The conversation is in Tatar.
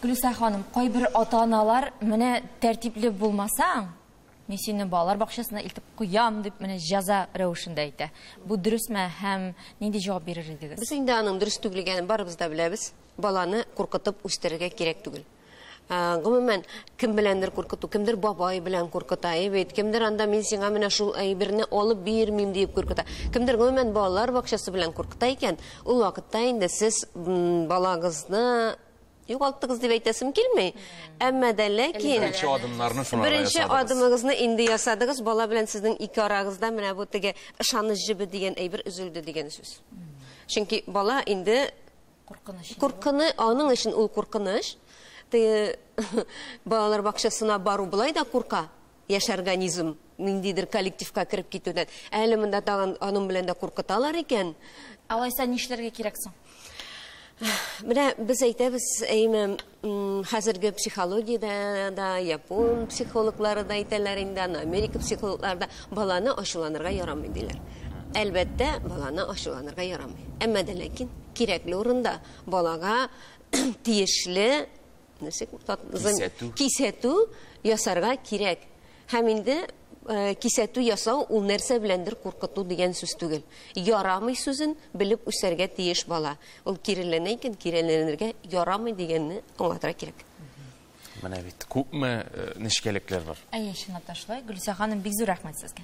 Гөлүсә ханым, кайбер ата-аналар менә тәртипле булмасаң, мен сине балалар бакчасына илтеп куям дип менә җәза рәвешендә әйтә. Бу дөресме һәм нинди җавап бирер идегез? Без инде аның дөрес түгеллеген барыбыз да беләбез. Баланы куркытып үстерергә кирәк түгел. Гомумән, кем беләндер куркыту, кемдер бабай белән куркыта, бит, кемдер анда мин сиңа менә шул әйберне алып бирмим дип куркыта. Кемдер гомумән балалар бакчасы белән куркыта икән, ул вакытта инде сез балагызны югалтыгыз дип әйтәсем килмәй. Әмма дә ләкин беренче адымыгызны инде ясадыгыз, бала белән сезнең ике арагызда менә бу теге ышаныч җибе дигән әйбер өзелде дигән сүз. Чөнки бала инде куркыны, аның өчен ул куркыныч. Балалар бакчасына бару булай да курка. Яшь организм ниндидер коллективка кирип китүдән. Әле монда тагын аның белән дә куркыталар икән. Алайса нишләргә кирәк соң? Менә без әйтәбез, хәзерге психологиядә да, япон психологлары да әйтәләр инде, Америка психологлары да баланы ачуланырга ярамый диләр. Әлбәттә, баланы ачуланырга ярамый. Әмма дә ләкин кирәкле урында балага тиешле кисәтү ясарга кирәк. Һәм инде кисәтү ясау ул нәрсә беләндер куркыту дигән сүз түгел. Ярамый сүзен белеп үсәргә тиеш бала. Ул киреләнә икән, киреләнергә ярамый дигәнне аңлатырга кирәк. Менә бит күпме нечкәлекләр бар. Әйе, чынлап та шулай. Гөлүсә ханым, бик зур рәхмәт сезгә.